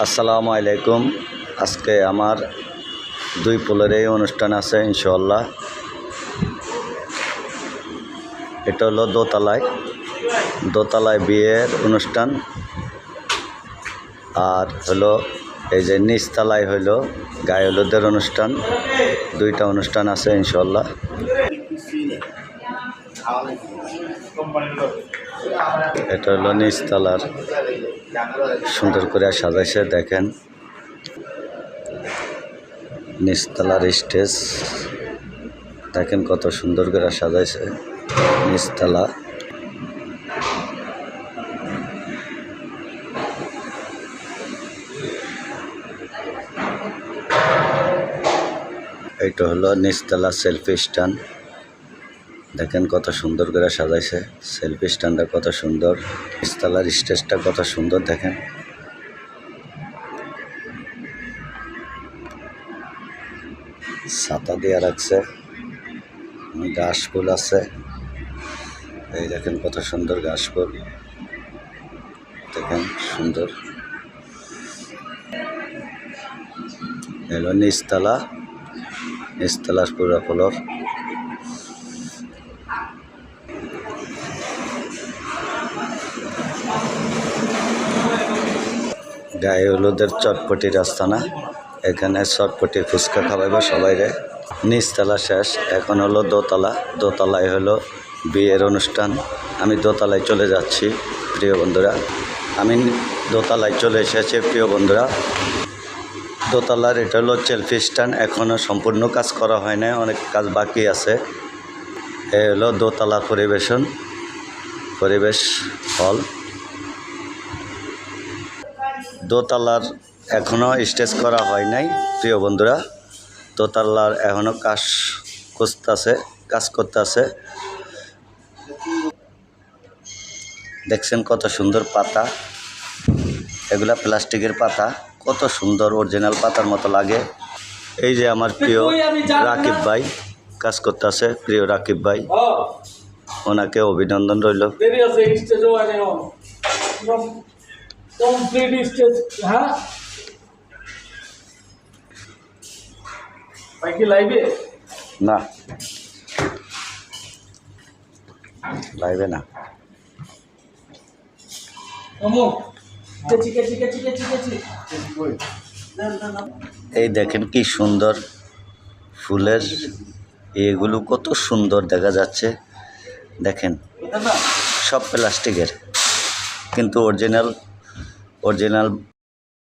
আসসালামু আলাইকুম। আজকে আমার দুই পোলেরই অনুষ্ঠান আছে ইনশাআল্লাহ। এটা হলো দোতলায় বিয়ের অনুষ্ঠান, আর হলো এই যে নিচতলায় হইলো গায়ে হলুদের অনুষ্ঠান। দুইটা অনুষ্ঠান আছে ইনশাআল্লাহ। এটা হলো নিচতলার, সুন্দর করে সাজাইছে দেখেন। নিচতলার স্টেজ দেখেন কত সুন্দর করে সাজাইছে নিচতলা। এইটা হলো নিচতলা সেলফি স্ট্যান্ড, দেখেন কত সুন্দর করে সাজাইছে। সেলফি স্ট্যান্ডটা কত সুন্দর, নিচতলার স্টেজটা কত সুন্দর দেখেন। ছাতা দিয়ে রাখছে, ঘাস ফুল আছে, এই দেখেন কত সুন্দর ঘাস ফুল, দেখেন সুন্দর। এলো নিচতলার পুরো ফ্লোর। গায়ে হলুদের চটপটি রাস্তানা, এখানে চটপটি ফুচকা খাওয়াইব সবাইরে। নিচতলা শেষ, এখন হলো দোতলায় হলো বিয়ের অনুষ্ঠান। আমি দোতলায় চলে যাচ্ছি প্রিয় বন্ধুরা, আমি দোতলায় চলে এসেছি প্রিয় বন্ধুরা। দোতলার এটা হলো সেলফি স্ট্যান্ড, এখনও সম্পূর্ণ কাজ করা হয় না, অনেক কাজ বাকি আছে। এ হলো দোতলা পরিবেশ হল। দোতলার এখনও স্টেজ করা হয় নাই প্রিয় বন্ধুরা। দোতলার এখনও কাজ করতেছে। দেখছেন কত সুন্দর পাতা, এগুলা প্লাস্টিকের পাতা, কত সুন্দর অরিজিনাল পাতার মতো লাগে। এই যে আমার প্রিয় রাকিব ভাই কাজ করতেছে, প্রিয় রাকিব ভাই, ওনাকে অভিনন্দন রইল। না, লাইভে না। এই দেখেন কি সুন্দর ফুলের, এগুলো কত সুন্দর দেখা যাচ্ছে দেখেন। সব প্লাস্টিকের কিন্তু অরিজিনাল